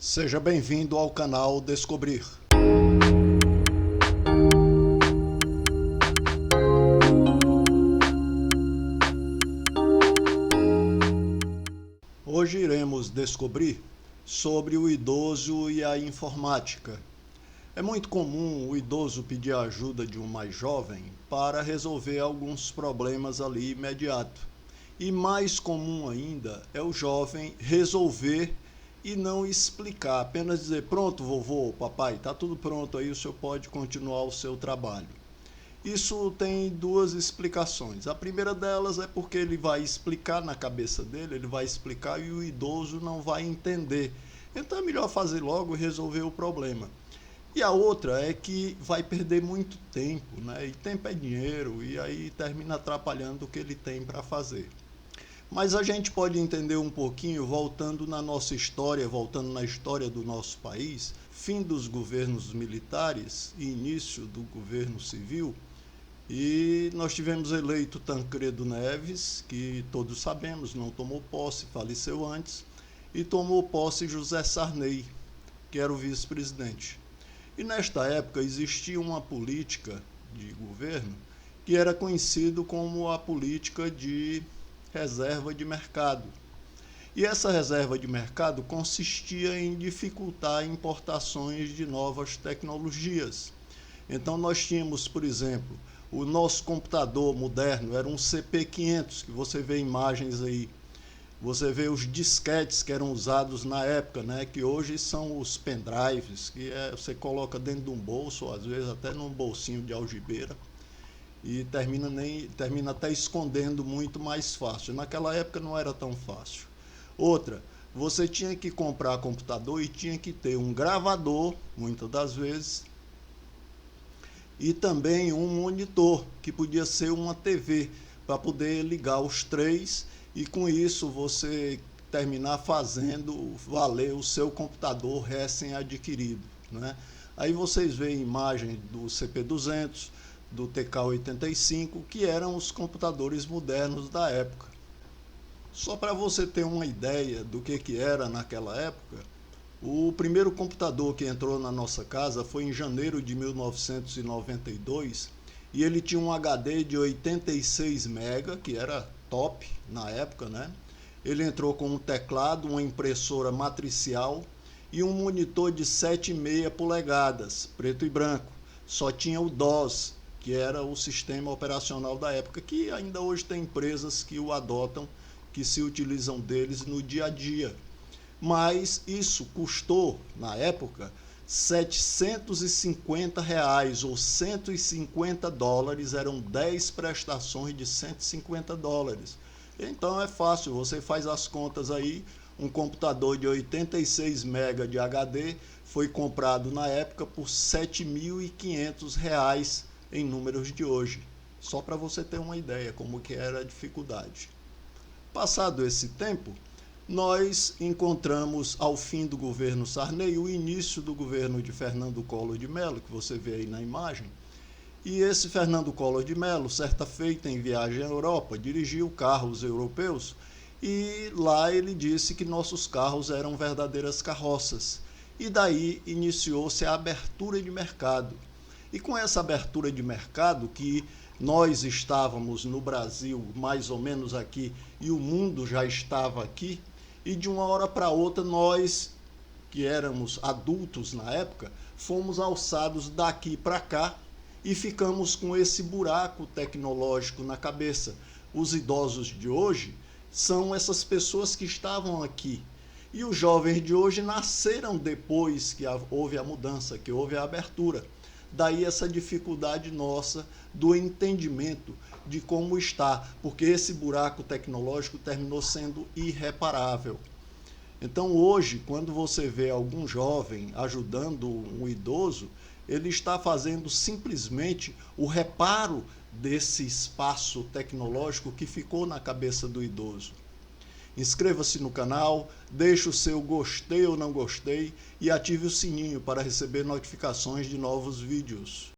Seja bem-vindo ao canal Descobrir. Hoje iremos descobrir sobre o idoso e a informática. É muito comum o idoso pedir a ajuda de um mais jovem para resolver alguns problemas ali imediato. E mais comum ainda é o jovem resolver e não explicar, apenas dizer: pronto, vovô, papai, está tudo pronto aí, o senhor pode continuar o seu trabalho. Isso tem duas explicações. A primeira delas é porque ele vai explicar na cabeça dele, ele vai explicar e o idoso não vai entender. Então é melhor fazer logo e resolver o problema. E a outra é que vai perder muito tempo, né? E tempo é dinheiro, e aí termina atrapalhando o que ele tem para fazer. Mas a gente pode entender um pouquinho voltando na nossa história, voltando na história do nosso país, fim dos governos militares e início do governo civil, e nós tivemos eleito Tancredo Neves, que todos sabemos, não tomou posse, faleceu antes, e tomou posse José Sarney, que era o vice-presidente. E nesta época existia uma política de governo que era conhecido como a política de reserva de mercado. E essa reserva de mercado consistia em dificultar importações de novas tecnologias. Então nós tínhamos, por exemplo, o nosso computador moderno era um CP500, que você vê imagens aí. Você vê os disquetes que eram usados na época, né, que hoje são os pendrives, que você coloca dentro de um bolso, ou às vezes até num bolsinho de algibeira, e termina até escondendo muito mais fácil. Naquela época não era tão fácil. Outra, você tinha que comprar computador e tinha que ter um gravador, muitas das vezes, e também um monitor, que podia ser uma TV, para poder ligar os três, e com isso você terminar fazendo valer o seu computador recém-adquirido, né? Aí vocês veem imagens do CP200, do TK85, que eram os computadores modernos da época. Só para você ter uma ideia do que era naquela época, o primeiro computador que entrou na nossa casa foi em janeiro de 1992, e ele tinha um HD de 86 MB, que era top na época, né? Ele entrou com um teclado, uma impressora matricial e um monitor de 7,5 polegadas, preto e branco. Só tinha o DOS, que era o sistema operacional da época, que ainda hoje tem empresas que o adotam, que se utilizam deles no dia a dia. Mas isso custou, na época, R$ 750, ou US$ 150, eram 10 prestações de US$ 150. Então é fácil, você faz as contas aí. Um computador de 86 MB de HD foi comprado na época por R$ 7.500 em números de hoje. Só para você ter uma ideia como que era a dificuldade. Passado esse tempo, nós encontramos ao fim do governo Sarney o início do governo de Fernando Collor de Mello, que você vê aí na imagem. E esse Fernando Collor de Mello, certa feita em viagem à Europa, dirigiu carros europeus, e lá ele disse que nossos carros eram verdadeiras carroças. E daí iniciou-se a abertura de mercado. E com essa abertura de mercado, que nós estávamos no Brasil, mais ou menos aqui, e o mundo já estava aqui, e de uma hora para outra nós, que éramos adultos na época, fomos alçados daqui para cá e ficamos com esse buraco tecnológico na cabeça. Os idosos de hoje são essas pessoas que estavam aqui. E os jovens de hoje nasceram depois que houve a mudança, que houve a abertura. Daí essa dificuldade nossa do entendimento de como está, porque esse buraco tecnológico terminou sendo irreparável. Então hoje, quando você vê algum jovem ajudando um idoso, ele está fazendo simplesmente o reparo desse espaço tecnológico que ficou na cabeça do idoso. Inscreva-se no canal, deixe o seu gostei ou não gostei e ative o sininho para receber notificações de novos vídeos.